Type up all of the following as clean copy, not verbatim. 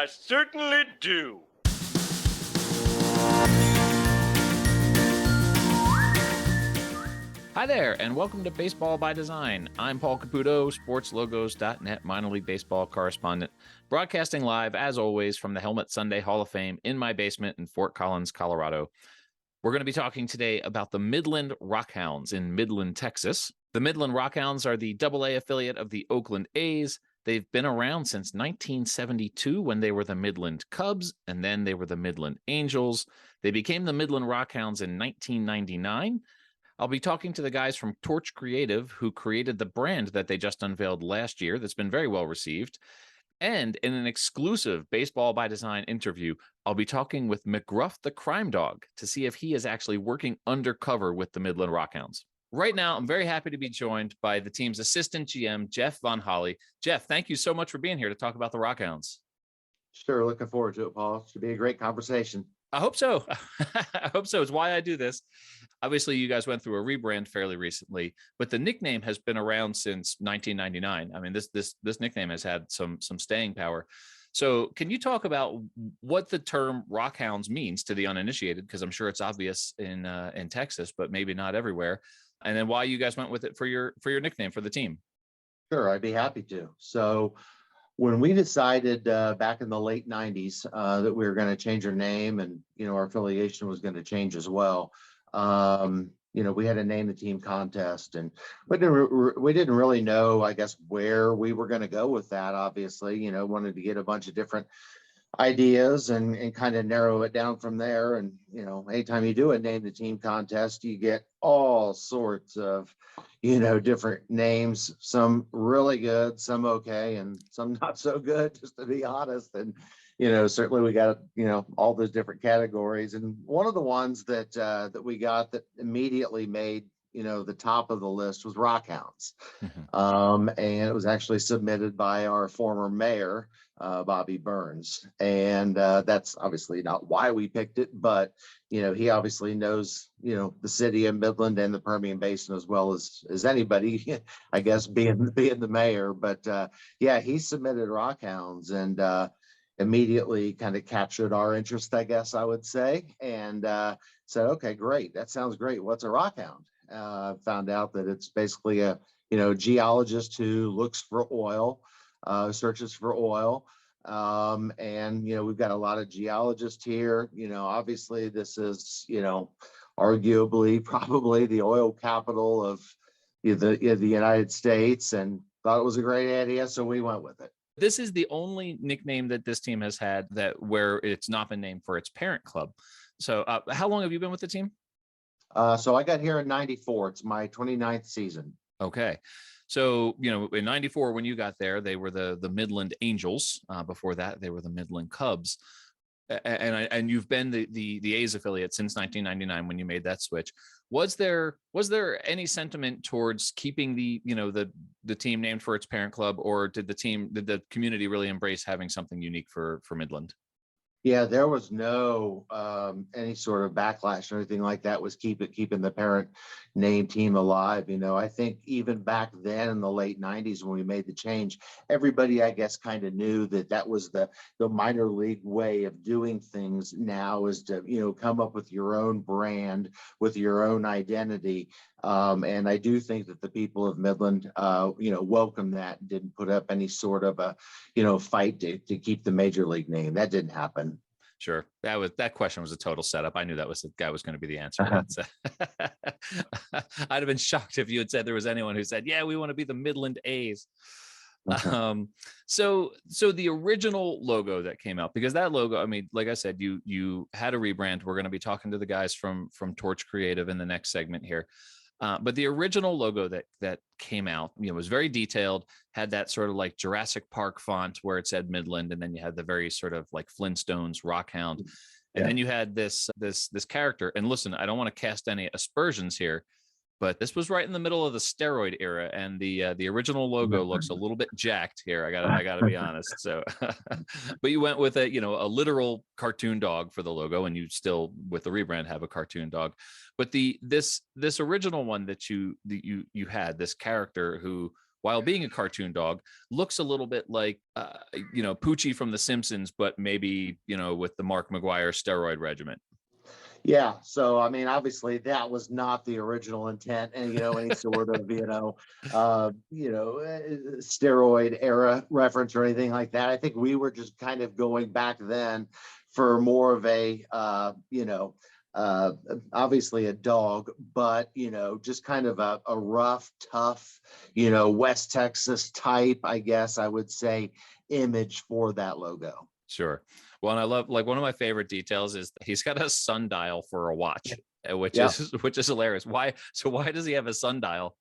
I certainly do. Hi there, and welcome to Baseball by Design. I'm Paul Caputo, sportslogos.net minor league baseball correspondent, broadcasting live, as always, from the Helmet Sunday Hall of Fame in my basement in Fort Collins, Colorado. We're going to be talking today about the Midland RockHounds in Midland, Texas. The Midland RockHounds are the AA affiliate of the Oakland A's. They've been around since 1972 when they were the Midland Cubs, and then they were the Midland Angels. They became the Midland RockHounds in 1999. I'll be talking to the guys from Torch Creative who created the brand that they just unveiled last year that's been very well received. And in an exclusive Baseball by Design interview, I'll be talking with McGruff the Crime Dog to see if he is actually working undercover with the Midland RockHounds. Right now, I'm very happy to be joined by the team's Assistant GM, Jeff VonHolle. Jeff, thank you so much for being here to talk about the RockHounds. Sure, looking forward to it, Paul. It should be a great conversation. I hope so. I hope so. It's why I do this. Obviously, you guys went through a rebrand fairly recently, but the nickname has been around since 1999. I mean, this nickname has had some staying power. So can you talk about what the term RockHounds means to the uninitiated? Because I'm sure it's obvious in Texas, but maybe not everywhere. And then why you guys went with it for your nickname for the team. Sure, I'd be happy to. So when we decided back in the late 90s that we were going to change our name and, our affiliation was going to change as well, we had to name the team contest, and we didn't really know, I guess, where we were going to go with that. Obviously, wanted to get a bunch of different ideas and kind of narrow it down from there. And, anytime you do a name the team contest, you get all sorts of, different names, some really good, some okay, and some not so good, just to be honest. And, certainly we got, all those different categories. And one of the ones that we got that immediately made, the top of the list was RockHounds. Mm-hmm. And it was actually submitted by our former mayor, Bobby Burns. And that's obviously not why we picked it, but, he obviously knows, the city of Midland and the Permian Basin as well as anybody, I guess, being the mayor. But yeah, he submitted RockHounds and immediately kind of captured our interest, I guess I would say, and said, okay, great. That sounds great. What's a RockHound? Found out that it's basically a, geologist who looks for oil, searches for oil. And, we've got a lot of geologists here. Obviously this is, arguably probably the oil capital of the United States, and thought it was a great idea. So we went with it. This is the only nickname that this team has had where it's not been named for its parent club. So how long have you been with the team? So I got here in 94. It's my 29th season. Okay. So, in 94, when you got there, they were the Midland Angels. Before that, they were the Midland Cubs. And you've been the A's affiliate since 1999 when you made that switch. Was there any sentiment towards keeping the team named for its parent club, or did the community really embrace having something unique for Midland? Yeah, there was no any sort of backlash or anything like that. Was keeping the parent name team alive. I think even back then in the late 90s when we made the change, everybody, I guess, kind of knew that was the minor league way of doing things. Now is to come up with your own brand, with your own identity. And I do think that the people of Midland, welcomed that and didn't put up any sort of a, fight to keep the major league name. That didn't happen. Sure. That question was a total setup. I knew that was going to be the answer. I'd have been shocked if you had said there was anyone who said, yeah, we want to be the Midland A's. So the original logo that came out, because that logo, I mean, like I said, you had a rebrand. We're going to be talking to the guys from Torch Creative in the next segment here. But the original logo that came out, was very detailed, had that sort of like Jurassic Park font where it said Midland, and then you had the very sort of like Flintstones RockHound, and then you had this character. And listen, I don't want to cast any aspersions here, but this was right in the middle of the steroid era, and the original logo looks a little bit jacked here. I gotta be honest. So, but you went with a literal cartoon dog for the logo, and you still with the rebrand have a cartoon dog. But this original one that you had, this character who while being a cartoon dog, looks a little bit like, Poochie from The Simpsons, but maybe, with the Mark McGuire steroid regimen. Yeah. So, I mean, obviously that was not the original intent and, any sort of, steroid era reference or anything like that. I think we were just kind of going back then for more of a, obviously a dog, but, just kind of a rough, tough, West Texas type, I guess I would say, image for that logo. Sure. Well, and I love, like, one of my favorite details is he's got a sundial for a watch, which Yeah. is hilarious. Why? So why does he have a sundial?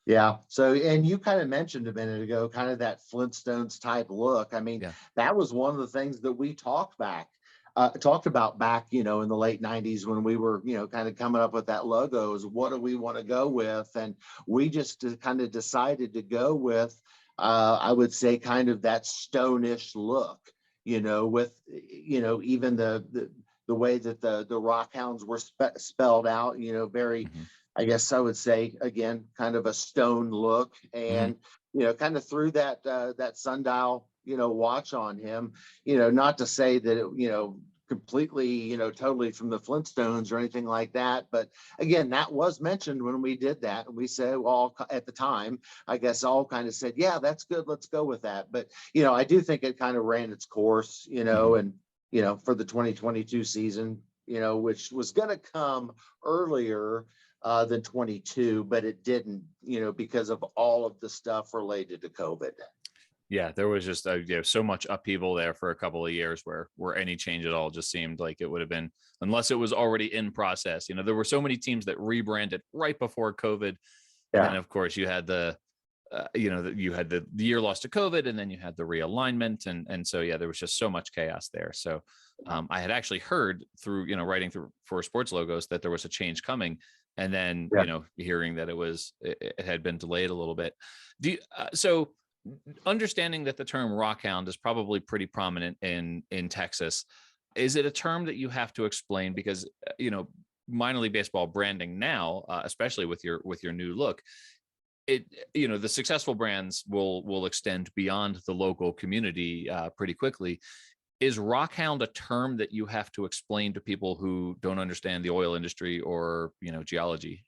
Yeah. So, and you kind of mentioned a minute ago, kind of that Flintstones type look. I mean, Yeah. that was one of the things that we talked about back, in the late 90s when we were, kind of coming up with that logo is what do we want to go with? And we just kind of decided to go with, I would say kind of that stonish look, with, even the way that the RockHounds were spelled out, very, Mhm. I guess I would say again, kind of a stone look, and kind of threw that sundial, watch on him. Not to say that it, completely, totally from the Flintstones or anything like that, but again, that was mentioned when we did that, and we said, well, at the time, I guess all kind of said, yeah, that's good, let's go with that. But I do think it kind of ran its course, and for the 2022 season, which was going to come earlier than 22, but it didn't, because of all of the stuff related to COVID. Yeah, there was just so much upheaval there for a couple of years where any change at all just seemed like it would have been, unless it was already in process. There were so many teams that rebranded right before COVID. And then, of course, you had the year lost to COVID, and then you had the realignment. And so, yeah, there was just so much chaos there. So I had actually heard through, writing through for sports logos that there was a change coming. And then, hearing that it had been delayed a little bit. So understanding that the term rockhound is probably pretty prominent in Texas, is it a term that you have to explain? Because, minor league baseball branding now, especially with your new look, the successful brands will extend beyond the local community pretty quickly. Is rockhound a term that you have to explain to people who don't understand the oil industry or, geology?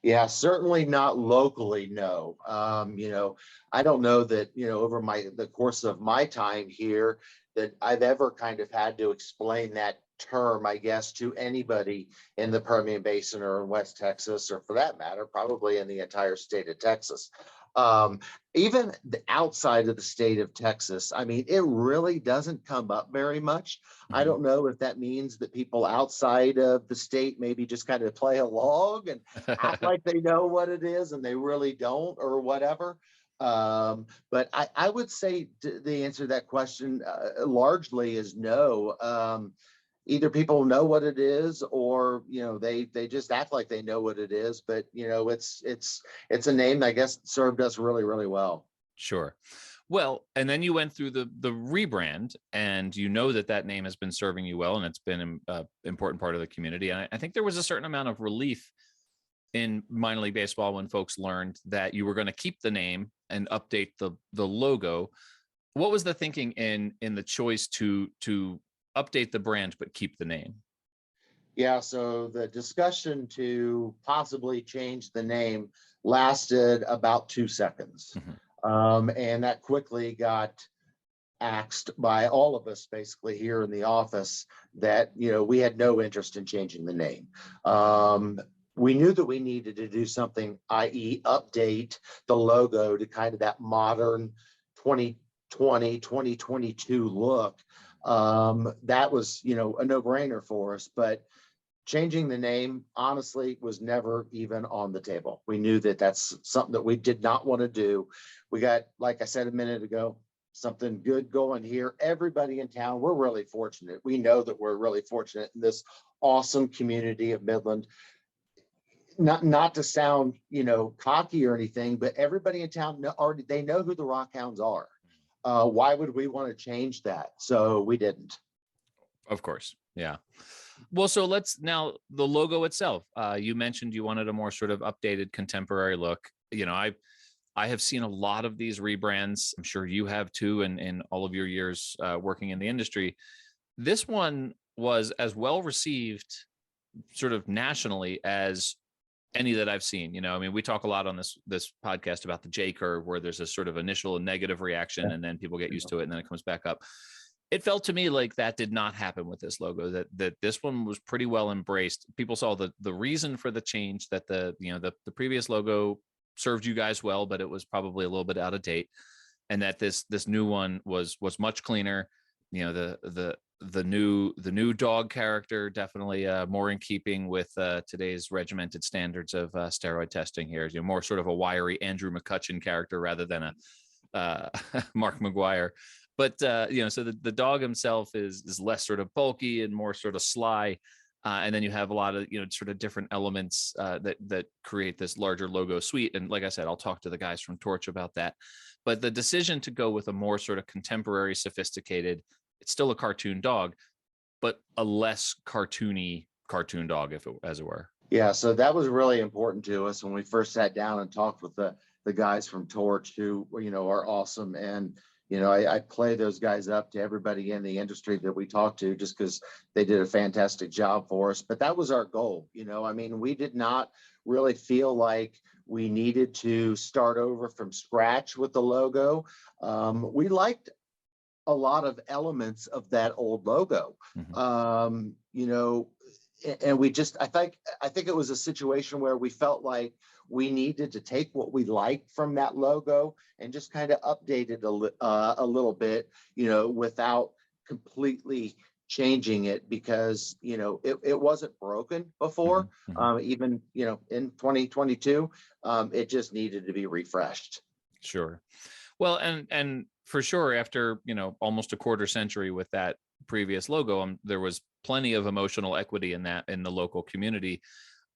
Yeah, certainly not locally, no. I don't know that, over the course of my time here, that I've ever kind of had to explain that term, I guess, to anybody in the Permian Basin or in West Texas, or for that matter, probably in the entire state of Texas. Even outside of the state of Texas, I mean, it really doesn't come up very much. I don't know if that means that people outside of the state maybe just kind of play along and act like they know what it is and they really don't, or whatever. But I would say the answer to that question largely is no. Either people know what it is, or they just act like they know what it is. But it's a name, I guess, served us really, really well. Sure. Well, and then you went through the rebrand, and that name has been serving you well, and it's been an important part of the community. And I think there was a certain amount of relief in minor league baseball when folks learned that you were going to keep the name and update the logo. What was the thinking in the choice to update the brand but keep the name? Yeah, so the discussion to possibly change the name lasted about 2 seconds. And that quickly got axed by all of us basically here in the office that, we had no interest in changing the name. We knew that we needed to do something, i.e. update the logo to kind of that modern 2020, 2022 look. That was, a no-brainer for us, but changing the name honestly was never even on the table. We knew that that's something that we did not want to do. We got, like I said a minute ago, something good going here. Everybody in town, we're really fortunate. We know that we're really fortunate in this awesome community of Midland. Not to sound, cocky or anything, but everybody in town they know who the RockHounds are. Why would we want to change that? So we didn't. Of course. Yeah. Well, so let's now the logo itself. You mentioned you wanted a more sort of updated contemporary look. I have seen a lot of these rebrands. I'm sure you have too, in all of your years working in the industry. This one was as well received sort of nationally as any that I've seen. You know, I mean, we talk a lot on this podcast about the J curve, where there's a sort of initial negative reaction and then people get used to it and then it comes back up. It felt to me like that did not happen with this logo, that this one was pretty well embraced. People saw the reason for the change, that the previous logo served you guys well, but it was probably a little bit out of date, and that this new one was much cleaner. You know, the new dog character definitely more in keeping with today's regimented standards of steroid testing here. You know, more sort of a wiry Andrew McCutcheon character rather than a Mark McGuire. But you know, so the dog himself is less sort of bulky and more sort of sly. And then you have a lot of, you know, sort of different elements that create this larger logo suite. And like I said, I'll talk to the guys from Torch about that. But the decision to go with a more sort of contemporary, sophisticated, it's still a cartoon dog, but a less cartoony cartoon dog, as it were. Yeah, so that was really important to us when we first sat down and talked with the guys from Torch, who, you know, are awesome. And you know, I play those guys up to everybody in the industry that we talked to, just because they did a fantastic job for us. But that was our goal. You know, I mean, we did not really feel like we needed to start over from scratch with the logo. We liked a lot of elements of that old logo. Mm-hmm. You know, and we just, I think it was a situation where we felt like we needed to take what we liked from that logo and just kind of update it a little bit, you know, without completely changing it, because, you know, it wasn't broken before. Mm-hmm. Even, you know, in 2022, it just needed to be refreshed. Sure. Well, and for sure, after, you know, almost a quarter century with that previous logo, there was plenty of emotional equity in that, in the local community.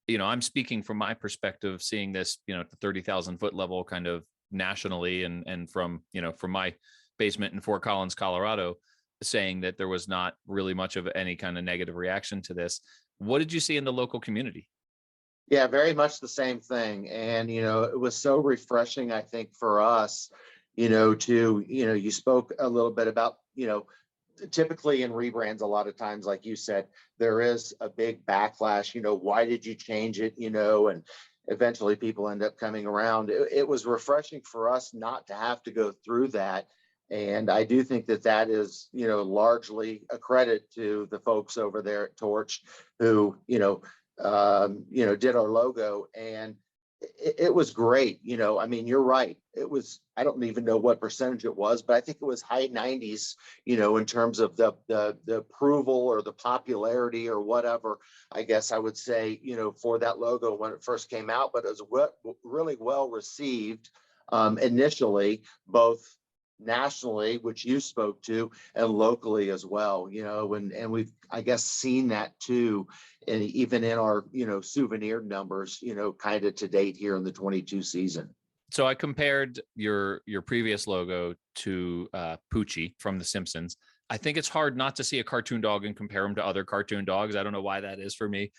You know, I'm speaking from my perspective, seeing this, you know, at the 30,000 foot level, kind of nationally, and from, you know, from my basement in Fort Collins, Colorado, saying that there was not really much of any kind of negative reaction to this. What did you see in the local community? Yeah, very much the same thing. And, you know, it was so refreshing, I think, for us, you know, to, you know, you spoke a little bit about, you know, typically in rebrands, a lot of times, like you said, there is a big backlash, you know, why did you change it, you know, and eventually people end up coming around. It was refreshing for us not to have to go through that. And I do think that that is, you know, largely a credit to the folks over there at Torch who, you know, did our logo, and it was great. You know, I mean, you're right. It was, I don't even know what percentage it was, but I think it was high 90s, you know, in terms of the approval or the popularity or whatever, I guess I would say, you know, for that logo when it first came out. But it was really well received initially, both nationally, which you spoke to, and locally as well, you know, and we've, I guess, seen that too, and even in our, you know, souvenir numbers, you know, kind of to date here in the 22 season. So I compared your previous logo to Poochie from The Simpsons. I think it's hard not to see a cartoon dog and compare him to other cartoon dogs. I don't know why that is for me.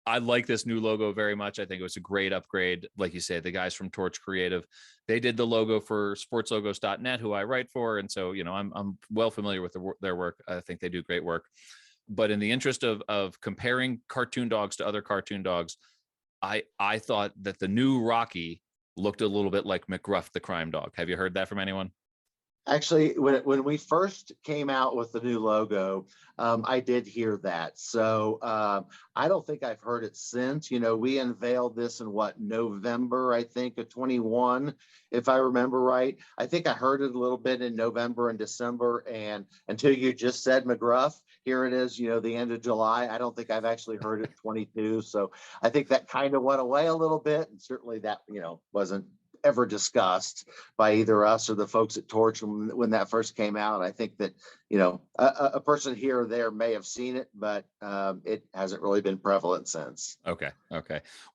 I like this new logo very much. I think it was a great upgrade. Like you said, the guys from Torch Creative, they did the logo for sportslogos.net, who I write for. And so, you know, I'm well familiar with their work. I think they do great work. But in the interest of comparing cartoon dogs to other cartoon dogs, I thought that the new Rocky looked a little bit like McGruff the Crime Dog. Have you heard that from anyone? Actually, when we first came out with the new logo, I did hear that. So I don't think I've heard it since. You know, we unveiled this in November, I think, of 21, if I remember right. I think I heard it a little bit in November and December, and until you just said McGruff, here it is, you know, the end of July. I don't think I've actually heard it 22. So I think that kind of went away a little bit, and certainly that, you know, wasn't ever discussed by either us or the folks at Torch when that first came out. I think that, you know, a person here or there may have seen it, but it hasn't really been prevalent since. Okay.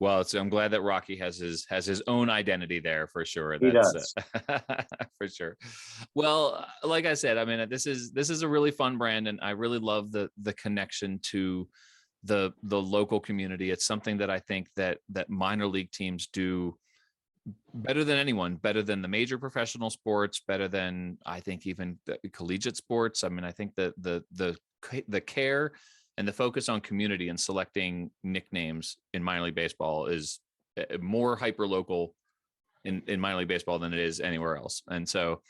Well, I'm glad that Rocky has his own identity there for sure. He does. For sure. Well, like I said, I mean, this is a really fun brand, and I really love the connection to the local community. It's something that I think that minor league teams do Better than anyone, better than the major professional sports, better than I think even the collegiate sports. I mean, I think the care and the focus on community and selecting nicknames in minor league baseball is more hyper local in minor league baseball than it is anywhere else. And so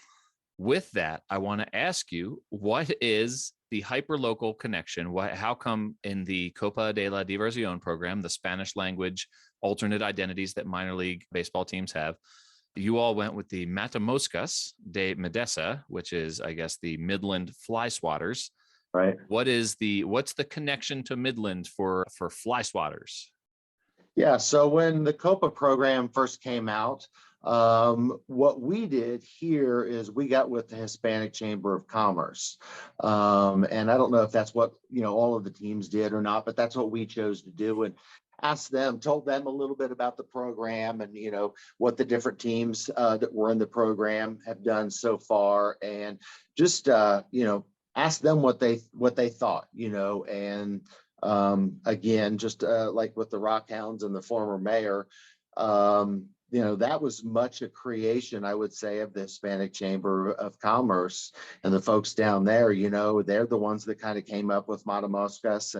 with that, I want to ask you, what is the hyper-local connection? How come in the Copa de la Diversión program, the Spanish language alternate identities that minor league baseball teams have, you all went with the Matamoscas de Medesa, which is, I guess, the Midland fly swatters. Right. What's the connection to Midland for fly swatters? Yeah. So when the Copa program first came out, what we did here is we got with the Hispanic Chamber of Commerce. And I don't know if that's what, all of the teams did or not, but that's what we chose to do. And told them a little bit about the program and, what the different teams that were in the program have done so far. And just, ask them what they thought, and again, just like with the RockHounds and the former mayor, that was much a creation, I would say, of the Hispanic Chamber of Commerce and the folks down there. They're the ones that kind of came up with Matamoscas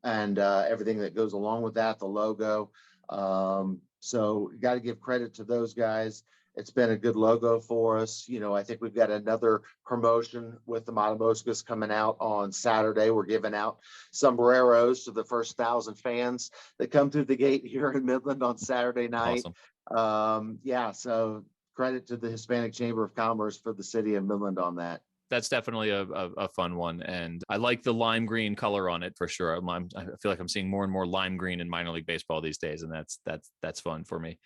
and everything that goes along with that, the logo. So you got to give credit to those guys. It's been a good logo for us. I think we've got another promotion with the Matamoscas coming out on Saturday. We're giving out sombreros to the first 1,000 fans that come through the gate here in Midland on Saturday night. Awesome. So credit to the Hispanic Chamber of Commerce for the city of Midland on that. That's definitely a fun one. And I like the lime green color on it for sure. I feel like I'm seeing more and more lime green in minor league baseball these days. And that's fun for me.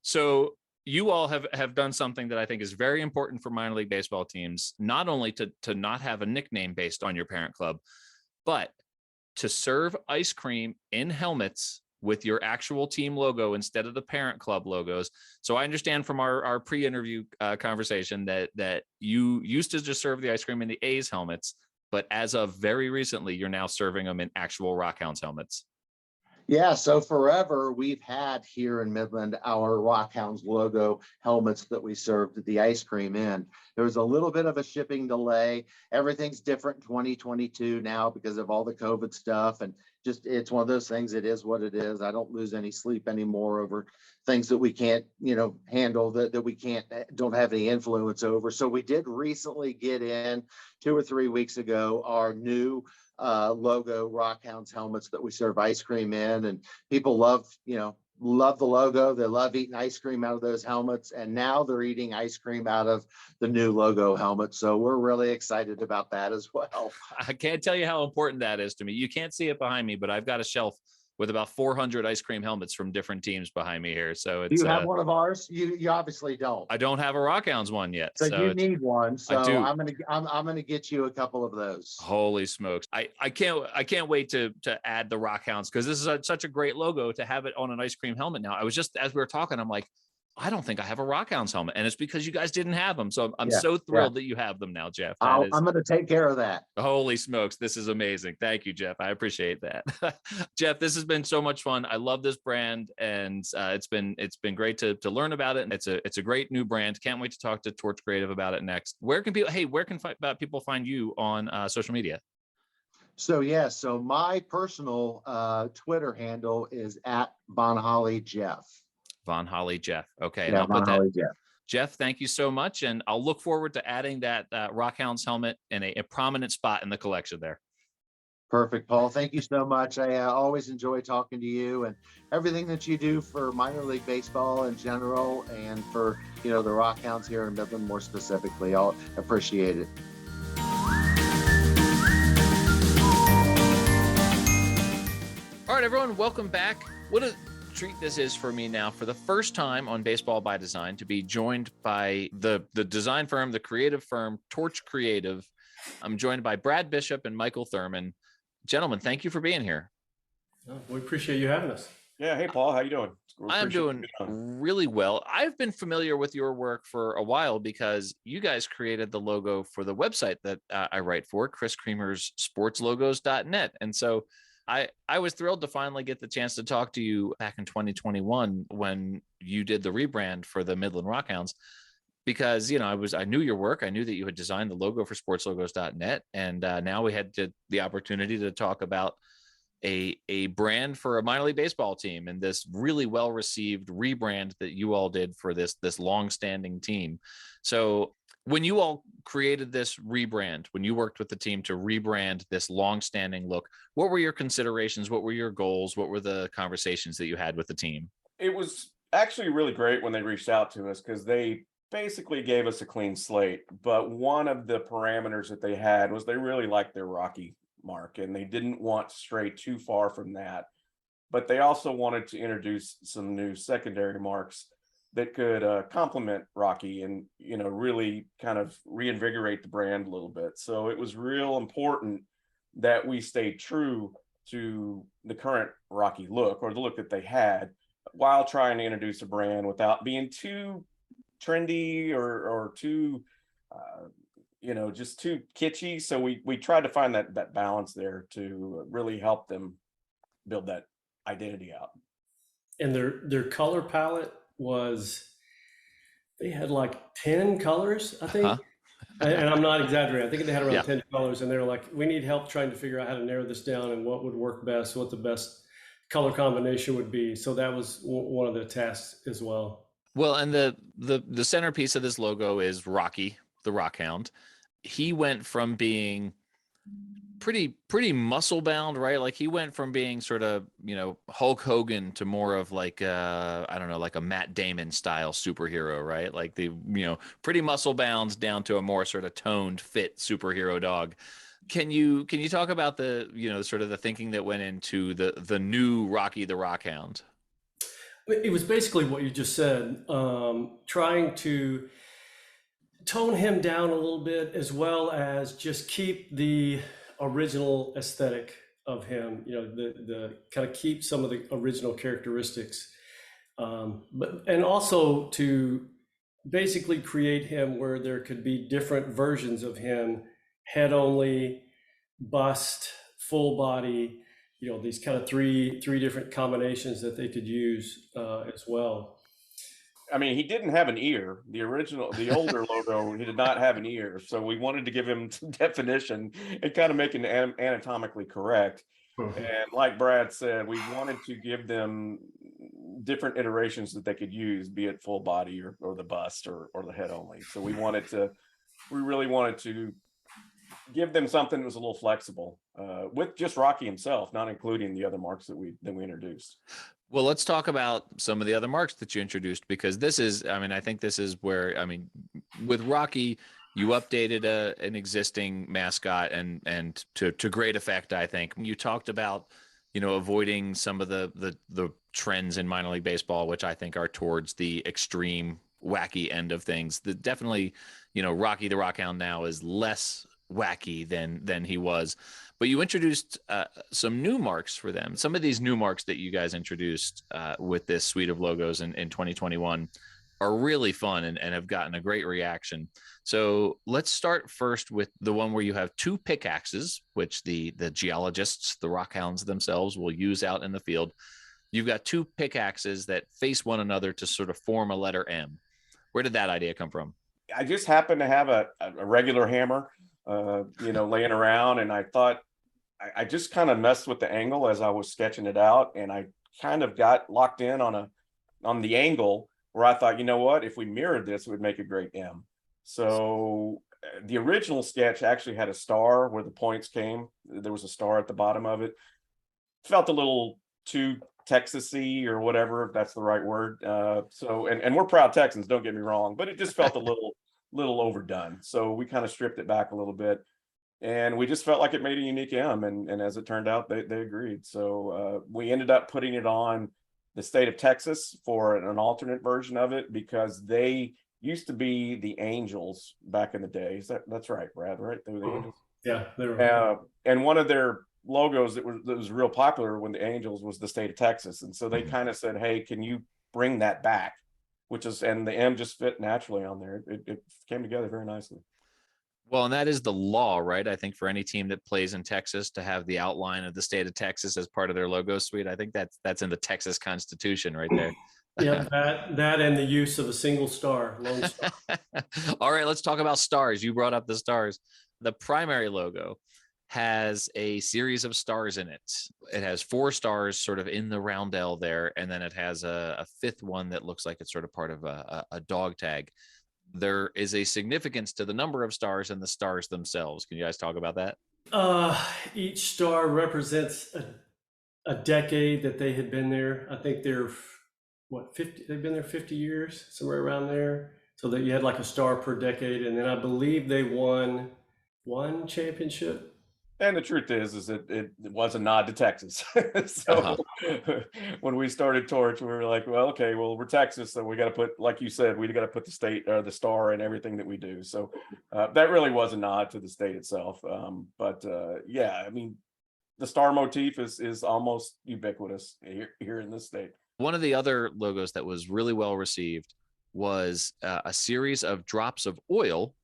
So you all have done something that I think is very important for minor league baseball teams, not only to not have a nickname based on your parent club, but to serve ice cream in helmets with your actual team logo instead of the parent club logos. So I understand from our pre-interview conversation that you used to just serve the ice cream in the A's helmets, but as of very recently, you're now serving them in actual RockHounds helmets. Yeah, so forever we've had here in Midland our RockHounds logo helmets that we served the ice cream in. There was a little bit of a shipping delay. Everything's different in 2022 now because of all the COVID stuff, and just it's one of those things. It is what it is. I don't lose any sleep anymore over things that we can't, handle, that we don't have any influence over. So we did recently get in 2 or 3 weeks ago our new logo RockHounds helmets that we serve ice cream in, and people love the logo. They love eating ice cream out of those helmets, and now they're eating ice cream out of the new logo helmet. So we're really excited about that as well. I can't tell you how important that is to me. You can't see it behind me, but I've got a shelf with about 400 ice cream helmets from different teams behind me here. So it's, do you have one of ours? You obviously don't. I don't have a RockHounds one yet. So you need one. So I do. I'm gonna get you a couple of those. Holy smokes. I can't wait to add the RockHounds, because this is such a great logo to have it on an ice cream helmet now. I was just, as we were talking, I'm like, I don't think I have a RockHounds helmet, and it's because you guys didn't have them. So I'm so thrilled that you have them now, Jeff. I'm going to take care of that. Holy smokes. This is amazing. Thank you, Jeff. I appreciate that. Jeff, this has been so much fun. I love this brand, and it's been great to learn about it. And it's a great new brand. Can't wait to talk to Torch Creative about it next. Where can people find you on social media? So my personal Twitter handle is at VonHolle Jeff. VonHolle Jeff. Okay. Yeah, and I'll put that. Jeff. Jeff, thank you so much. And I'll look forward to adding that RockHounds helmet in a prominent spot in the collection there. Perfect, Paul. Thank you so much. I always enjoy talking to you and everything that you do for minor league baseball in general, and for, the RockHounds here in Midland more specifically. I'll appreciate it. All right, everyone, welcome back. What a treat this is for me now, for the first time on Baseball by Design, to be joined by the design firm, the creative firm, Torch Creative. I'm joined by Brad Bishop and Michael Thurman. Gentlemen, thank you for being here. We appreciate you having us. Yeah. Hey, Paul, how you doing? I'm doing really well. I've been familiar with your work for a while because you guys created the logo for the website that I write for, Chris Creamer's sportslogos.net. And so I was thrilled to finally get the chance to talk to you back in 2021 when you did the rebrand for the Midland RockHounds, because, I knew your work. I knew that you had designed the logo for sportslogos.net. And now we had the opportunity to talk about a brand for a minor league baseball team and this really well-received rebrand that you all did for this long-standing team. So when you all created this rebrand, when you worked with the team to rebrand this long-standing look, what were your considerations? What were your goals? What were the conversations that you had with the team? It was actually really great when they reached out to us, because they basically gave us a clean slate. But one of the parameters that they had was they really liked their Rocky mark, and they didn't want to stray too far from that. But they also wanted to introduce some new secondary marks that could complement Rocky and, really kind of reinvigorate the brand a little bit. So it was real important that we stayed true to the current Rocky look, or the look that they had, while trying to introduce a brand without being too trendy or too just too kitschy. So we tried to find that balance there to really help them build that identity out. And their color palette was, they had like 10 colors, I think. And I'm not exaggerating. I think they had around 10 colors, and they were like, we need help trying to figure out how to narrow this down and what would work best, what the best color combination would be. So that was one of the tasks as well. Well, and the centerpiece of this logo is Rocky the RockHound. He went from being pretty muscle bound, right? Like he went from being sort of, Hulk Hogan to more of like I don't know, like a Matt Damon style superhero, right? Like the, pretty muscle bound down to a more sort of toned, fit superhero dog. Can you talk about the, sort of the thinking that went into the new Rocky the RockHound? It was basically what you just said, trying to tone him down a little bit, as well as just keep the original aesthetic of him, the kind of keep some of the original characteristics, and also to basically create him where there could be different versions of him, head only, bust, full body, these kind of three different combinations that they could use as well. I mean, he didn't have an ear. The older logo, he did not have an ear. So we wanted to give him some definition and kind of make it anatomically correct. And like Brad said, we wanted to give them different iterations that they could use, be it full body or the bust or the head only. So we really wanted to give them something that was a little flexible, with just Rocky himself, not including the other marks that we introduced. Well, let's talk about some of the other marks that you introduced, because this is, I think this is where, with Rocky, you updated an existing mascot and to great effect, I think. You talked about, avoiding some of the trends in minor league baseball, which I think are towards the extreme wacky end of things. Definitely, Rocky the RockHound now is less wacky than he was. But you introduced some new marks for them. Some of these new marks that you guys introduced with this suite of logos in 2021 are really fun and have gotten a great reaction. So let's start first with the one where you have two pickaxes, which the geologists, the RockHounds themselves, will use out in the field. You've got two pickaxes that face one another to sort of form a letter M. Where did that idea come from? I just happened to have a regular hammer, laying around, and I thought, I just kind of messed with the angle as I was sketching it out, and I kind of got locked in on the angle where I thought, what, if we mirrored this, it would make a great M. So the original sketch actually had a star where the points came. There was a star at the bottom of it. Felt a little too Texas-y or whatever, if that's the right word. So we're proud Texans, don't get me wrong, but it just felt a little overdone. So we kind of stripped it back a little bit. And we just felt like it made a unique M, and as it turned out, they agreed. So we ended up putting it on the state of Texas for an alternate version of it, because they used to be the Angels back in the day. That's right, Brad, right? They were the Angels. Yeah, they were. And one of their logos that was real popular when the Angels was the state of Texas. And so they kind of said, hey, can you bring that back? And the M just fit naturally on there. It came together very nicely. Well, and that is the law, right? I think for any team that plays in Texas to have the outline of the state of Texas as part of their logo suite, I think that's in the Texas Constitution right there. Yeah, that and the use of a single star, lone star. All right, let's talk about stars. You brought up the stars. The primary logo has a series of stars in it. It has 4 stars sort of in the roundel there, and then it has a 5th one that looks like it's sort of part of a dog tag. There is a significance to the number of stars and the stars themselves. Can you guys talk about that? Each star represents a decade that they had been there. I think they're what 50? They've been there 50 years, somewhere around there. So that you had like a star per decade, and then I believe they won one championship. And the truth is that it was a nod to Texas. So when we started Torch, we were like, well, okay, well, we're Texas, so we got to put, like you said, we got to put the state or the star in everything that we do. So that really was a nod to the state itself. But yeah, I mean, the star motif is almost ubiquitous here in this state. One of the other logos that was really well received was a series of drops of oil.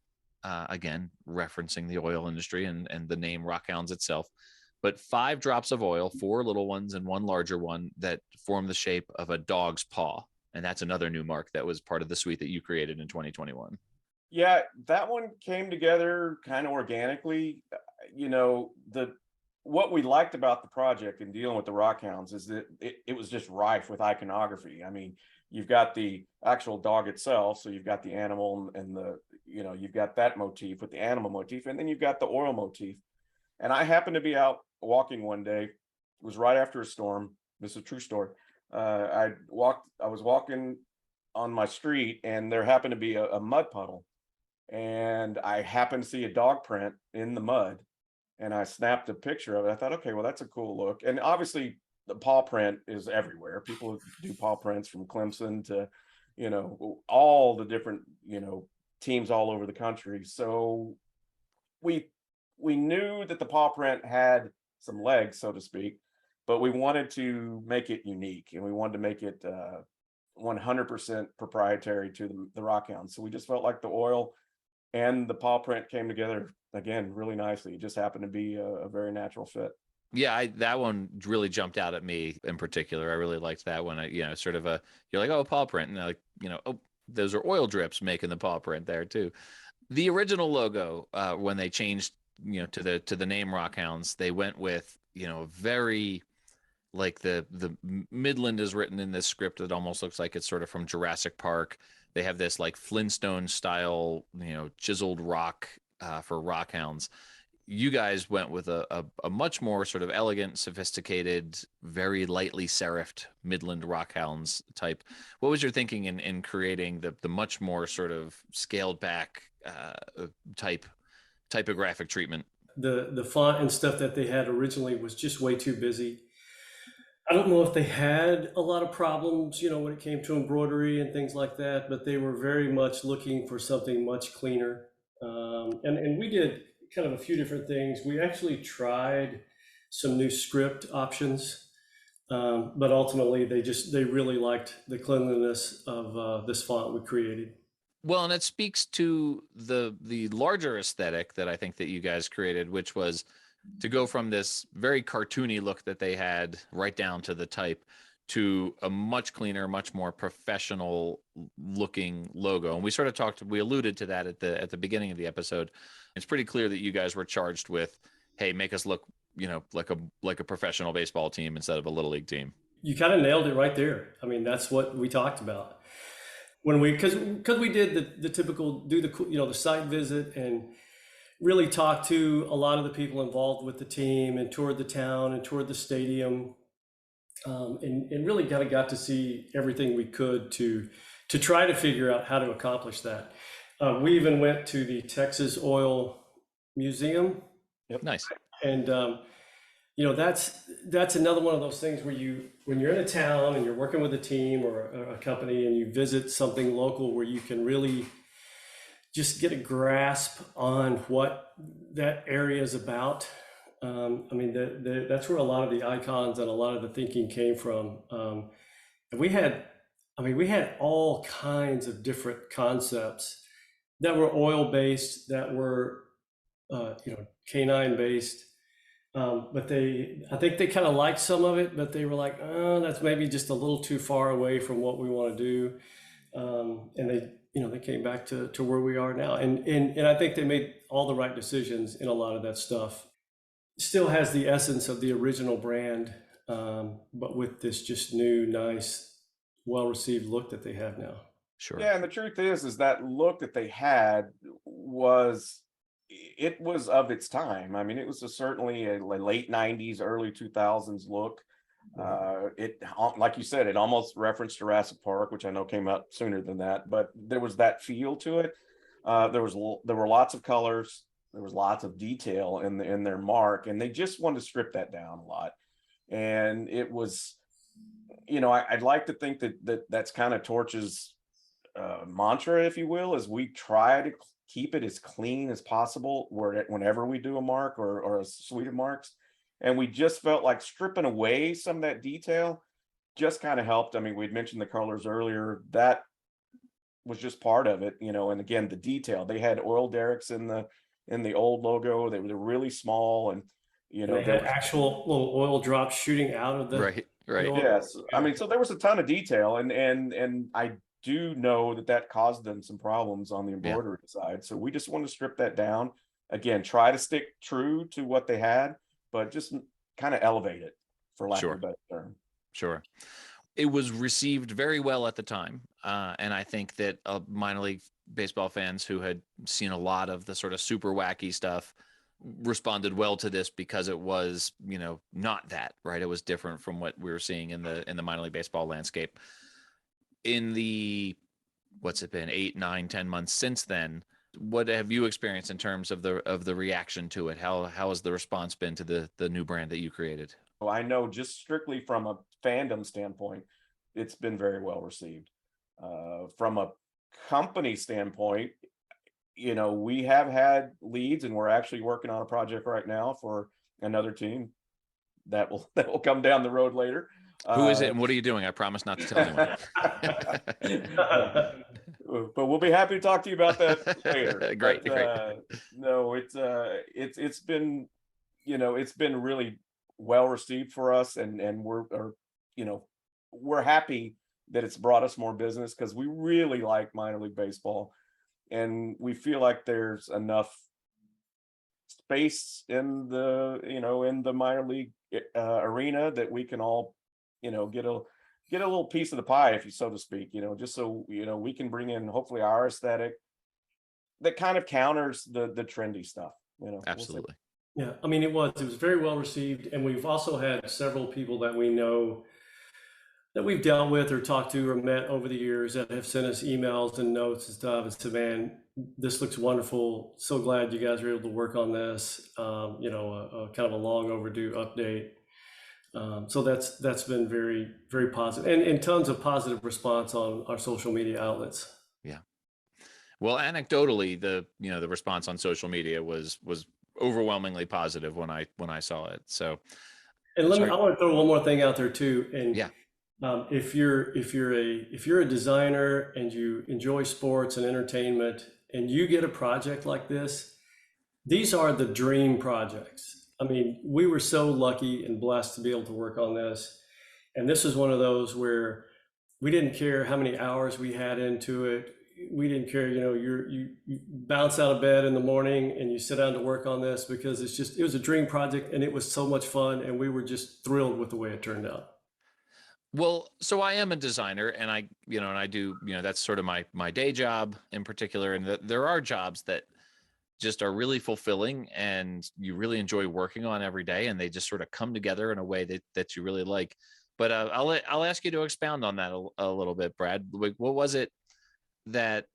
Again, referencing the oil industry and the name RockHounds itself, but 5 drops of oil, 4 little ones and 1 larger one that form the shape of a dog's paw. And that's another new mark that was part of the suite that you created in 2021. Yeah, that one came together kind of organically. You know, what we liked about the project and dealing with the RockHounds is that it was just rife with iconography. I mean, you've got the actual dog itself, so you've got the animal and you've got that motif with the animal motif, and then you've got the oil motif. And I happened to be out walking one day. It was right after a storm. This is a true story. I was walking on my street, and there happened to be a mud puddle, and I happened to see a dog print in the mud, and I snapped a picture of it. I thought, okay, well, that's a cool look. And obviously the paw print is everywhere. People do paw prints from Clemson to, all the different, teams all over the country. So we knew that the paw print had some legs, so to speak, but we wanted to make it unique, and we wanted to make it 100% proprietary to the RockHound. So we just felt like the oil and the paw print came together again really nicely. It just happened to be a very natural fit. Yeah, that one really jumped out at me in particular. I really liked that one. Sort of you're like, oh, paw print, and like, oh, those are oil drips making the paw print there too. The original logo, when they changed, to the name RockHounds, they went with, very like the Midland is written in this script that almost looks like it's sort of from Jurassic Park. They have this like Flintstone style, chiseled rock for RockHounds. You guys went with a much more sort of elegant, sophisticated, very lightly serifed Midland RockHounds type. What was your thinking in creating the much more sort of scaled back typographic treatment? The font and stuff that they had originally was just way too busy. I don't know if they had a lot of problems, when it came to embroidery and things like that, but they were very much looking for something much cleaner. And we did kind of a few different things. We actually tried some new script options, but ultimately they really liked the cleanliness of this font we created. Well, and it speaks to the larger aesthetic that I think that you guys created, which was to go from this very cartoony look that they had right down to the type to a much cleaner, much more professional looking logo. And we sort of we alluded to that at the beginning of the episode. It's pretty clear that you guys were charged with, hey, make us look, like a professional baseball team instead of a little league team. You kind of nailed it right there. I mean, that's what we talked about when because we did the typical, the site visit and really talked to a lot of the people involved with the team and toured the town and toured the stadium. And really kind of got to see everything we could to try to figure out how to accomplish that. We even went to the Texas Oil Museum. Yep. Nice. And that's another one of those things where when you're in a town and you're working with a team or a company and you visit something local where you can really just get a grasp on what that area is about. That's where a lot of the icons and a lot of the thinking came from. And we had all kinds of different concepts that were oil based, that were canine based. But I think they kind of liked some of it, but they were like, oh, that's maybe just a little too far away from what we want to do. And they came back to where we are now. And I think they made all the right decisions in a lot of that stuff. Still has the essence of the original brand, but with this just new, nice, well-received look that they have now. Sure. Yeah, and the truth is that look that they had was of its time. I mean, it was certainly a late 90s, early 2000s look. It, like you said, it almost referenced Jurassic Park, which I know came out sooner than that, but there was that feel to it. There were lots of colors, there was lots of detail in their mark, and they just wanted to strip that down a lot. And it was, I'd like to think that's kind of Torch's mantra, if you will, is we try to keep it as clean as possible whenever we do a mark or a suite of marks. And we just felt like stripping away some of that detail just kind of helped. I mean, we'd mentioned the colors earlier. That was just part of it, and again, the detail. They had oil derricks in the old logo. They were really small, and they had actual little oil drops shooting out of the right. Yes, I mean, so there was a ton of detail, and I do know that caused them some problems on the embroidery side. So we just want to strip that down. Again, try to stick true to what they had, but just kind of elevate it, for lack of a better term. Sure. It was received very well at the time. And I think that minor league baseball fans who had seen a lot of the sort of super wacky stuff responded well to this because it was, not that, right? It was different from what we were seeing in the minor league baseball landscape. In the, what's it been, 8, 9, 10 months since then, what have you experienced in terms of the reaction to it? How has the response been to the new brand that you created? Well, I know just strictly from a fandom standpoint, it's been very well received. From a company standpoint, we have had leads, and we're actually working on a project right now for another team that will come down the road later. Who is it and what are you doing? I promise not to tell anyone. But we'll be happy to talk to you about that later. Great. No, it's been, it's been really well received for us, and we're happy that it's brought us more business, because we really like minor league baseball, and we feel like there's enough space in the minor league arena that we can all get a little piece of the pie, if you so to speak, just so we can bring in hopefully our aesthetic that kind of counters the trendy stuff. Absolutely. Yeah, I mean, it was very well received, and we've also had several people that we know that we've dealt with or talked to or met over the years that have sent us emails and notes and stuff and said, man, this looks wonderful. So glad you guys were able to work on this. A kind of a long overdue update. So that's been very, very positive, and tons of positive response on our social media outlets. Yeah. Well, anecdotally, the response on social media was overwhelmingly positive when I saw it. So, and I want to throw one more thing out there too. And yeah, if you're a designer and you enjoy sports and entertainment, and you get a project like this, these are the dream projects. I mean, we were so lucky and blessed to be able to work on this. And this is one of those where we didn't care how many hours we had into it. We didn't care, you bounce out of bed in the morning and you sit down to work on this, because it was a dream project, and it was so much fun, and we were just thrilled with the way it turned out. Well, so I am a designer, and I do, that's sort of my day job in particular. And there are jobs that just are really fulfilling and you really enjoy working on every day, and they just sort of come together in a way that you really like. But I'll ask you to expound on that a little bit, Brad. Like, what was it that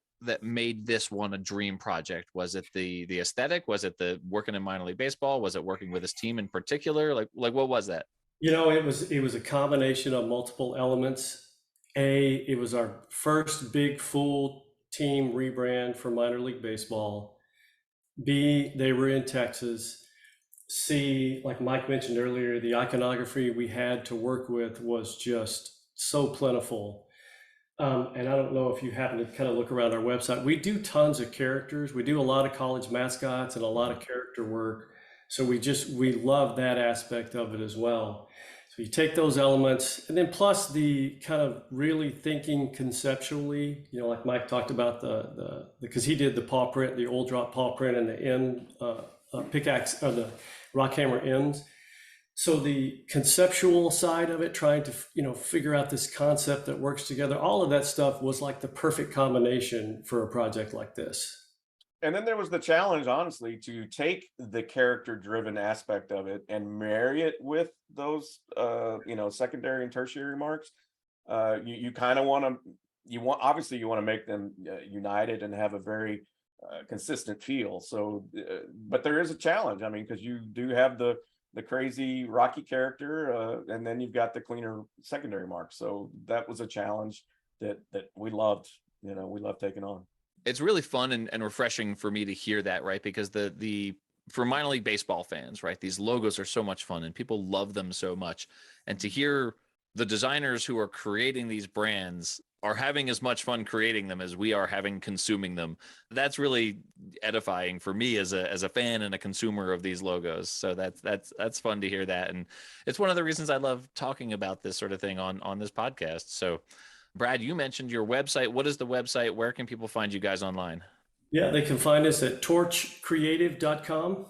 made this one a dream project? Was it the aesthetic? Was it the working in minor league baseball? Was it working with this team in particular? Like what was that? It was a combination of multiple elements. It was our first big full team rebrand for minor league baseball. B, they were in Texas. C, like Mike mentioned earlier, the iconography we had to work with was just so plentiful. And I don't know if you happen to kind of look around our website. We do tons of characters. We do a lot of college mascots and a lot of characters character work. So we love that aspect of it as well. So you take those elements, and then plus the kind of really thinking conceptually, like Mike talked about because he did the paw print, the old drop paw print, and the end pickaxe or the rock hammer ends. So the conceptual side of it, trying to figure out this concept that works together, all of that stuff was like the perfect combination for a project like this. And then there was the challenge, honestly, to take the character-driven aspect of it and marry it with those, secondary and tertiary marks. You kind of want to make them united and have a very consistent feel. So, but there is a challenge. I mean, because you do have the crazy Rocky character, and then you've got the cleaner secondary marks. So that was a challenge that we loved. We loved taking on. It's really fun and refreshing for me to hear that, right? Because for minor league baseball fans, right, these logos are so much fun and people love them so much. And to hear the designers who are creating these brands are having as much fun creating them as we are having consuming them, that's really edifying for me as a fan and a consumer of these logos. So that's fun to hear that. And it's one of the reasons I love talking about this sort of thing on this podcast. So Brad, you mentioned your website. What is the website? Where can people find you guys online? Yeah, they can find us at torchcreative.com.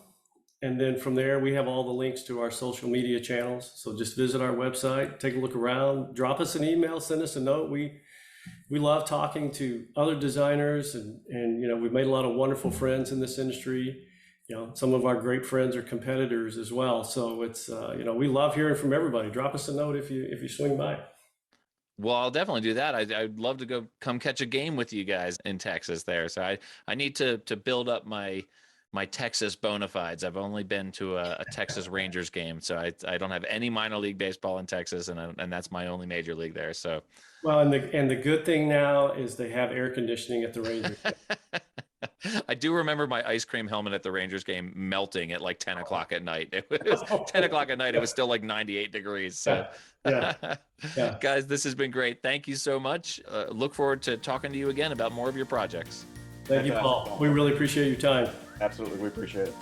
And then from there, we have all the links to our social media channels. So just visit our website, take a look around, drop us an email, send us a note. We love talking to other designers and we've made a lot of wonderful friends in this industry. Some of our great friends are competitors as well. So it's, we love hearing from everybody. Drop us a note if you swing by. Well, I'll definitely do that. I'd love to come catch a game with you guys in Texas there. So I need to build up my Texas bona fides. I've only been to a Texas Rangers game, so I don't have any minor league baseball in Texas, and that's my only major league there. So, well, and the good thing now is they have air conditioning at the Rangers. I do remember my ice cream helmet at the Rangers game melting at like 10 o'clock at night. It was 10 o'clock at night. It was still like 98 degrees. So, yeah. Guys, this has been great. Thank you so much. Look forward to talking to you again about more of your projects. Thank you, Paul. We really appreciate your time. Absolutely. We appreciate it.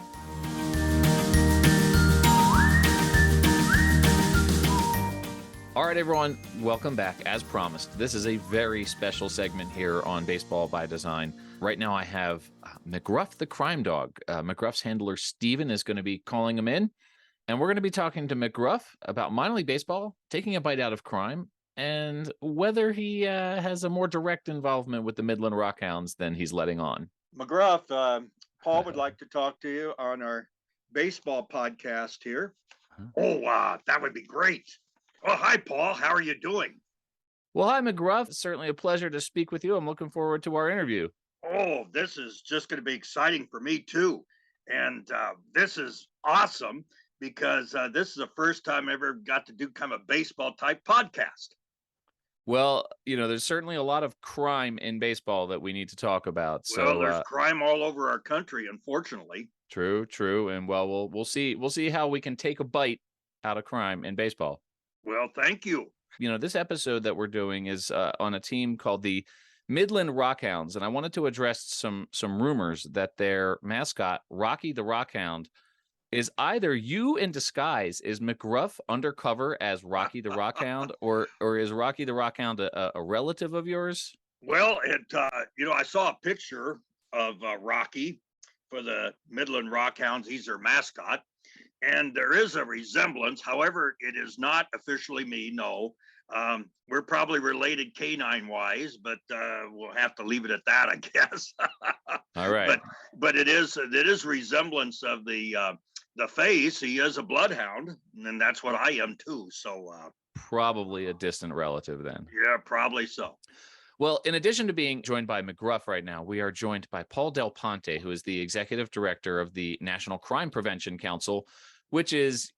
All right, everyone, welcome back. As promised, this is a very special segment here on Baseball by Design. Right now I have McGruff the Crime Dog. McGruff's handler, Steven, is going to be calling him in, and we're going to be talking to McGruff about minor league baseball, taking a bite out of crime, and whether he has a more direct involvement with the Midland RockHounds than he's letting on. McGruff, Paul would like to talk to you on our baseball podcast here. Oh, that would be great. Oh, hi, Paul. How are you doing? Well, hi, McGruff. It's certainly a pleasure to speak with you. I'm looking forward to our interview. Oh, this is just going to be exciting for me, too. And this is awesome because this is the first time I ever got to do kind of a baseball type podcast. Well, there's certainly a lot of crime in baseball that we need to talk about. So well, there's crime all over our country, unfortunately. True. And well, we'll see how we can take a bite out of crime in baseball. Well, thank you. This episode that we're doing is on a team called the Midland RockHounds, and I wanted to address some rumors that their mascot, Rocky the RockHound, is either you in disguise. Is McGruff undercover as Rocky the RockHound, or is Rocky the RockHound a relative of yours? Well, I saw a picture of Rocky for the Midland RockHounds. He's their mascot. And there is a resemblance. However, it is not officially me. No, we're probably related canine wise, but we'll have to leave it at that, I guess. All right. But it is resemblance of the face. He is a bloodhound, and that's what I am too. So probably a distant relative then. Yeah, probably so. Well, in addition to being joined by McGruff right now, we are joined by Paul Del Ponte, who is the executive director of the National Crime Prevention Council, which is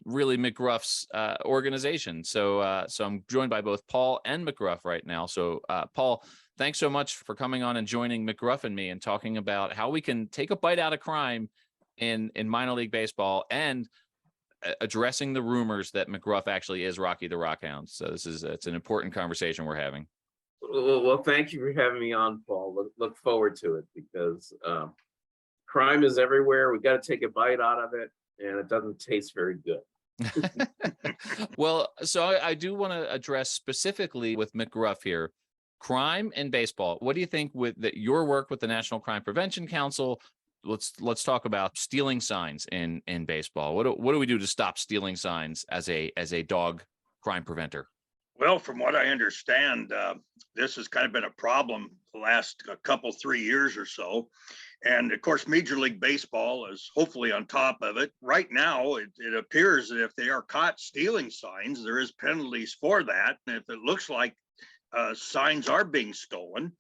really McGruff's organization. So I'm joined by both Paul and McGruff right now. So Paul, thanks so much for coming on and joining McGruff and me and talking about how we can take a bite out of crime in minor league baseball and addressing the rumors that McGruff actually is Rocky the RockHound. So it's an important conversation we're having. Well, thank you for having me on, Paul. Look forward to it because crime is everywhere. We got to take a bite out of it, and it doesn't taste very good. Well, so I do want to address specifically with McGruff here, crime and baseball. What do you think with your work with the National Crime Prevention Council? Let's talk about stealing signs in baseball. What do we do to stop stealing signs as a dog crime preventer? Well, from what I understand, this has kind of been a problem the last couple, 3 years or so. And of course, Major League Baseball is hopefully on top of it. Right now, it appears that if they are caught stealing signs, there is penalties for that. And if it looks like signs are being stolen,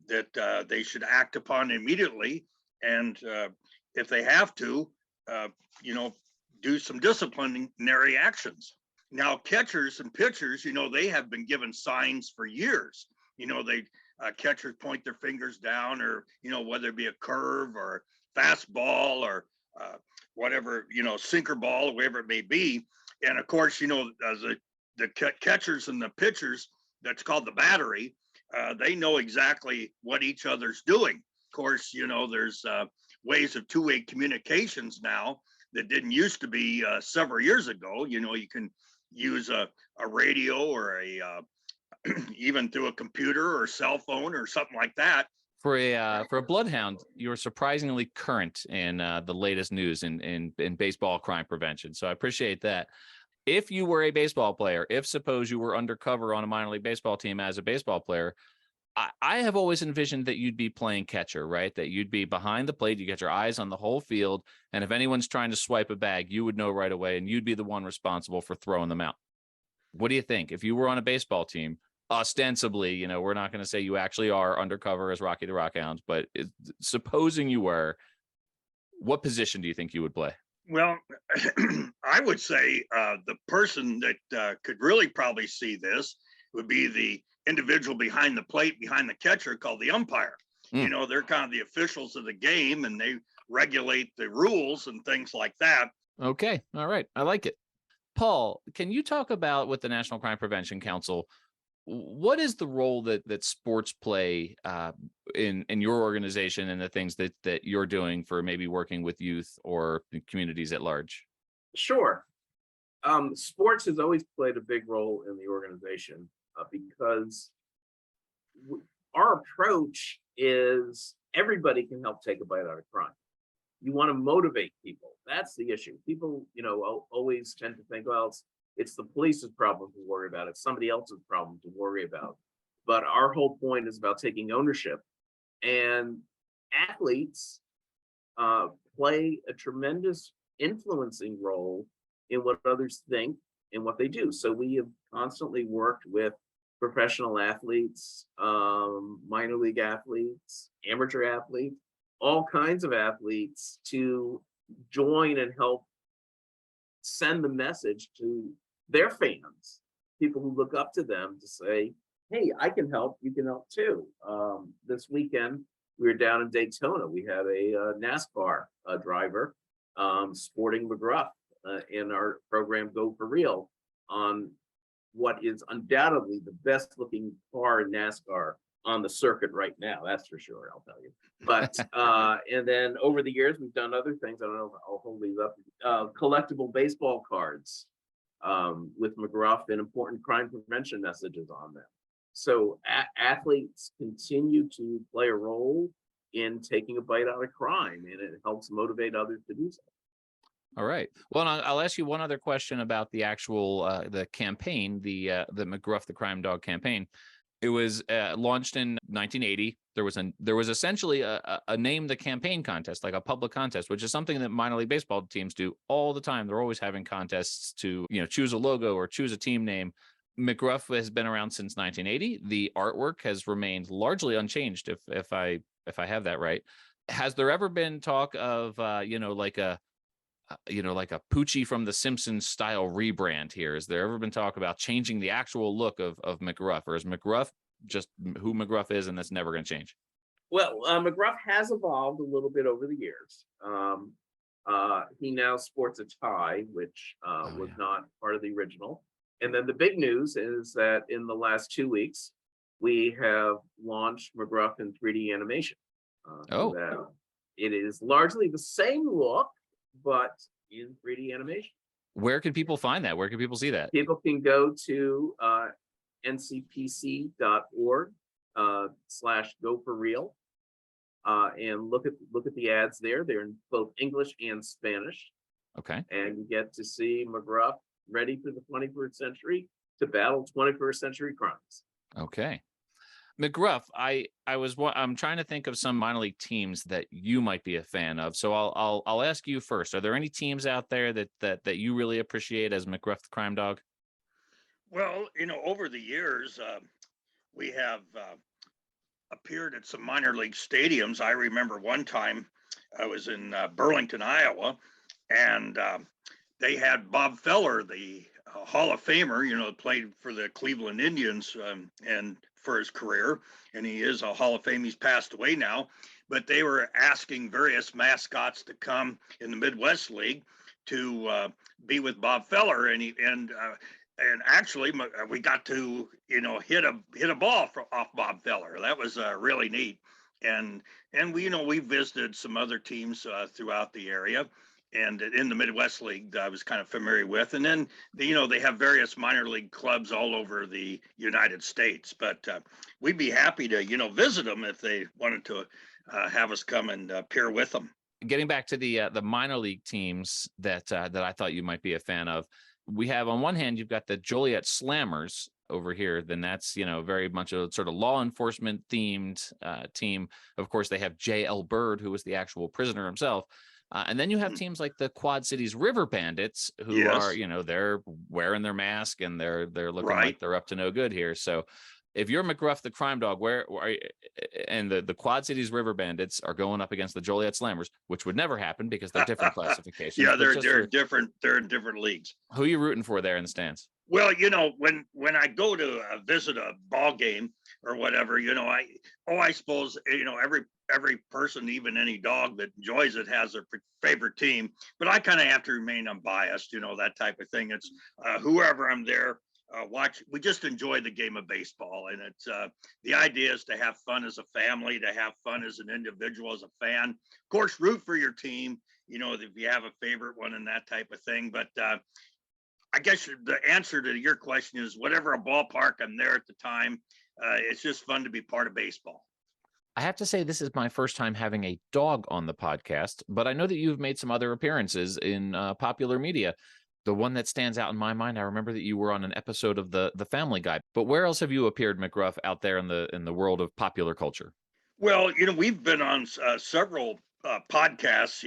that they should act upon immediately. And if they have to, do some disciplinary actions. Now, catchers and pitchers, they have been given signs for years. Catchers point their fingers down, or, whether it be a curve or fastball or whatever, sinker ball, whatever it may be. And of course, the catchers and the pitchers, that's called the battery, they know exactly what each other's doing. Of course, there's ways of two-way communications now that didn't used to be several years ago. You can use a radio or even through a computer or cell phone or something like that. For a bloodhound, you're surprisingly current in the latest news in baseball crime prevention. So I appreciate that. If you were a baseball player, if suppose you were undercover on a minor league baseball team as a baseball player, I have always envisioned that you'd be playing catcher, right? That you'd be behind the plate, you get your eyes on the whole field, and if anyone's trying to swipe a bag, you would know right away, and you'd be the one responsible for throwing them out. What do you think? If you were on a baseball team, ostensibly, we're not going to say you actually are undercover as Rocky the RockHound, but supposing you were, what position do you think you would play? Well, I would say the person that could really probably see this would be the individual behind the plate, behind the catcher, called the umpire. They're kind of the officials of the game, and they regulate the rules and things like that. Okay. All right. I like it. Paul, can you talk about, with the National Crime Prevention Council, what is the role that sports play in your organization and the things that you're doing for maybe working with youth or communities at large? Sure. Sports has always played a big role in the organization because our approach is everybody can help take a bite out of crime. You want to motivate people. That's the issue. People, always tend to think, well, it's the police's problem to worry about. It's somebody else's problem to worry about. But our whole point is about taking ownership. And athletes play a tremendous influencing role in what others think and what they do. So we have constantly worked with professional athletes, minor league athletes, amateur athletes, all kinds of athletes to join and help send the message to their fans, people who look up to them, to say, hey, I can help, you can help too. This weekend, we were down in Daytona. We had a NASCAR driver sporting McGruff in our program, Go For Real, on what is undoubtedly the best looking car in NASCAR on the circuit right now. That's for sure, I'll tell you. But and then over the years, we've done other things. I don't know if I'll hold these up. Collectible baseball cards with McGruff and important crime prevention messages on them. So athletes continue to play a role in taking a bite out of crime, and it helps motivate others to do so. All right. Well, I'll ask you one other question about the actual the campaign, the MacGruff the Crime Dog campaign. It was launched in 1980. There was essentially a name the campaign contest, like a public contest, which is something that minor league baseball teams do all the time. They're always having contests to choose a logo or choose a team name. McGruff has been around since 1980. The artwork has remained largely unchanged, if I have that right. Has there ever been talk of like a Poochie from the Simpsons style rebrand here? Has there ever been talk about changing the actual look of McGruff, or is McGruff just who McGruff is and that's never going to change? Well, McGruff has evolved a little bit over the years. He now sports a tie, which was not part of the original. And then the big news is that in the last 2 weeks, we have launched McGruff in 3D animation. It is largely the same look, but in 3D animation. Where can people find that? Where can people see that? People can go to ncpc.org /go for real and look at the ads there. They're in both English and Spanish, Okay. and you get to see McGruff ready for the 21st century to battle 21st century crimes. Okay. McGruff, I'm trying to think of some minor league teams that you might be a fan of. So I'll ask you first. Are there any teams out there that you really appreciate as MacGruff the Crime Dog? Well, over the years, we have appeared at some minor league stadiums. I remember one time I was in Burlington, Iowa, and they had Bob Feller, the Hall of Famer, played for the Cleveland Indians and for his career, and he is a Hall of Fame. He's passed away now, but they were asking various mascots to come in the Midwest League to be with Bob Feller, and actually we got to hit a ball off Bob Feller. That was really neat, and we visited some other teams throughout the area. And in the Midwest League, I was kind of familiar with. And then, they have various minor league clubs all over the United States. But we'd be happy to, visit them if they wanted to have us come and appear with them. Getting back to the minor league teams that I thought you might be a fan of, we have on one hand, you've got the Joliet Slammers over here. Then that's, very much a sort of law enforcement themed team. Of course, they have J.L. Bird, who was the actual prisoner himself. And then you have teams like the Quad Cities River Bandits, who are, they're wearing their mask and they're looking like they're up to no good here. So if you're McGruff the Crime Dog, and the Quad Cities River Bandits are going up against the Joliet Slammers, which would never happen because they're different classifications. Yeah, they're different. They're in different leagues. Who are you rooting for there in the stands? Well, when I go to visit a ball game or whatever, I suppose, every person, even any dog that enjoys it, has their favorite team. But I kind of have to remain unbiased, that type of thing. It's whoever I'm there, watch. We just enjoy the game of baseball, and it's the idea is to have fun as a family, to have fun as an individual, as a fan. Of course, root for your team. If you have a favorite one and that type of thing. But I guess the answer to your question is whatever a ballpark I'm there at the time. It's just fun to be part of baseball. I have to say, this is my first time having a dog on the podcast, but I know that you've made some other appearances in popular media. The one that stands out in my mind, I remember that you were on an episode of the Family Guy. But where else have you appeared, McGruff, out there in the world of popular culture? Well, we've been on several podcasts,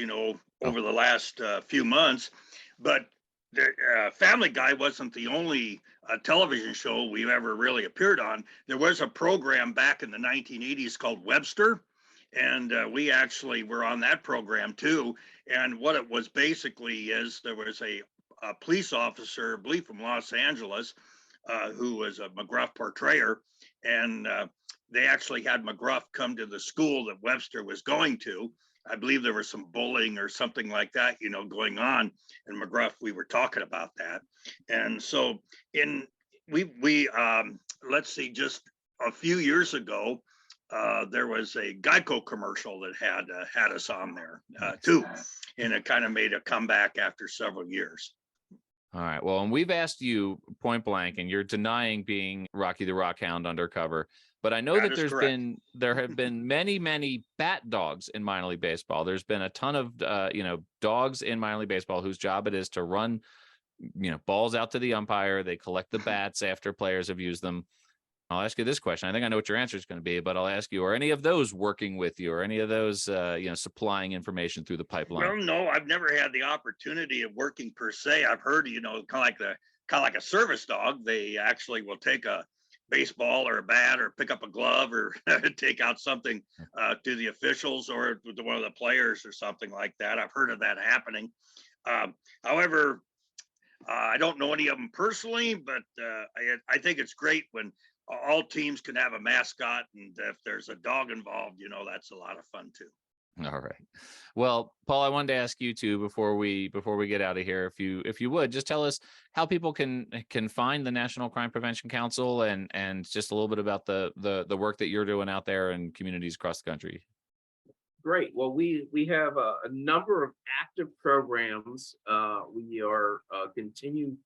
over the last few months, but the Family Guy wasn't the only television show we've ever really appeared on. There was a program back in the 1980s called Webster, and we actually were on that program too. And what it was basically is there was a police officer, I believe from Los Angeles, who was a McGruff portrayer, and they actually had McGruff come to the school that Webster was going to. I believe there was some bullying or something like that, going on. And McGruff, we were talking about that. And so let's see, just a few years ago, there was a Geico commercial that had us on there too. And it kind of made a comeback after several years. All right. Well, and we've asked you point blank, and you're denying being Rocky the RockHound undercover. But I know that there have been many, many bat dogs in minor league baseball. There's been a ton of dogs in minor league baseball whose job it is to run balls out to the umpire. They collect the bats after players have used them. I'll ask you this question. I think I know what your answer is going to be, but I'll ask you: are any of those working with you, or any of those supplying information through the pipeline? Well, no, I've never had the opportunity of working per se. I've heard, kind of like a service dog. They actually will take a baseball or a bat or pick up a glove or take out something to the officials or to one of the players or something like that. I've heard of that happening. However, I don't know any of them personally, but I think it's great when all teams can have a mascot, and if there's a dog involved, that's a lot of fun too. All right. Well, Paul, I wanted to ask you too before we get out of here, if you would just tell us how people can find the National Crime Prevention Council and just a little bit about the work that you're doing out there in communities across the country. Great. Well, we have a number of active programs. We are continue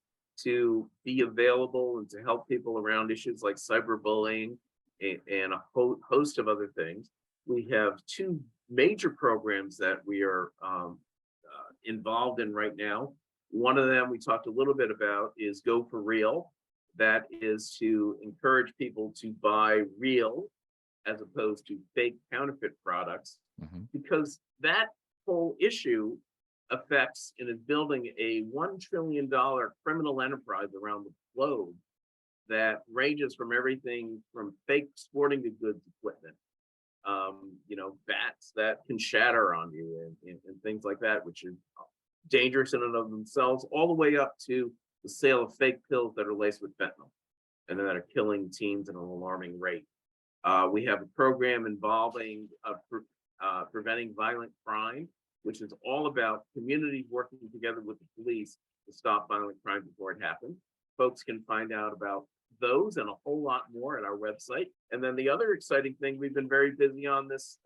to be available and to help people around issues like cyberbullying and a host of other things. We have two major programs that we are involved in right now. One of them we talked a little bit about is Go for Real. That is to encourage people to buy real as opposed to fake counterfeit products, because that whole issue affects and is building a $1 trillion criminal enterprise around the globe that ranges from everything from fake sporting goods equipment, bats that can shatter on you and things like that, which is dangerous in and of themselves, all the way up to the sale of fake pills that are laced with fentanyl and that are killing teens at an alarming rate. We have a program involving preventing violent crime, which is all about communities working together with the police to stop violent crime before it happens. Folks can find out about those and a whole lot more at our website. And then the other exciting thing we've been very busy on this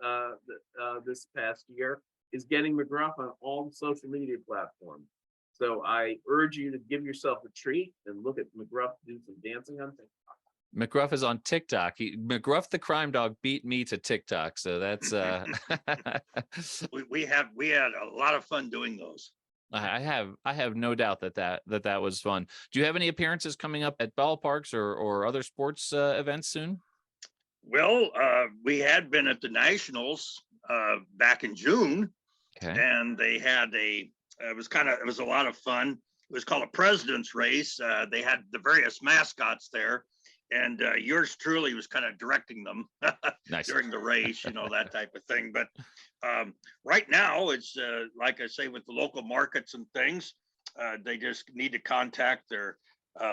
past year is getting McGruff on all the social media platforms. So I urge you to give yourself a treat and look at McGruff do some dancing on TikTok. McGruff is on TikTok. McGruff the Crime Dog beat me to TikTok, so that's we had a lot of fun doing those. I have no doubt that was fun. Do you have any appearances coming up at ballparks or other sports events soon? Well, we had been at the Nationals back in June, and they had it was a lot of fun. It was called a president's race. They had the various mascots there, and yours truly was kind of directing them Nice. during the race, that type of thing. But right now, it's like I say, with the local markets and things, they just need to contact their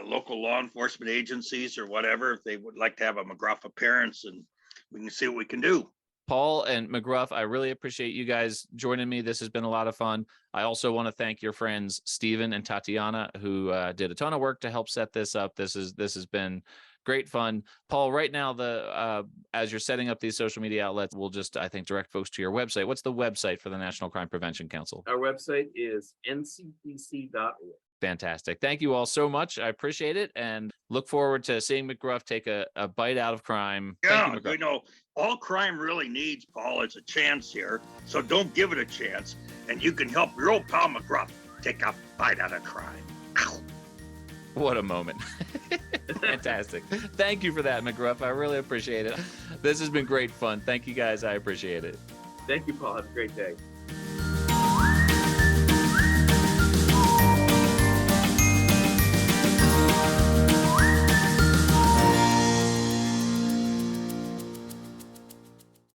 local law enforcement agencies or whatever if they would like to have a McGruff appearance, and we can see what we can do. Paul and McGruff, I really appreciate you guys joining me. This has been a lot of fun. I also want to thank your friends Steven and Tatiana, who did a ton of work to help set this up. This has been great fun. Paul, right now, as you're setting up these social media outlets, we'll just, I think, direct folks to your website. What's the website for the National Crime Prevention Council? Our website is ncpc.org. Fantastic. Thank you all so much. I appreciate it and look forward to seeing McGruff take a bite out of crime. Yeah, Thank you, McGruff. all crime really needs, Paul, is a chance here. So don't give it a chance. And you can help your old pal McGruff take a bite out of crime. Ow. What a moment. Fantastic. Thank you for that, McGruff. I really appreciate it. This has been great fun. Thank you, guys. I appreciate it. Thank you, Paul. Have a great day.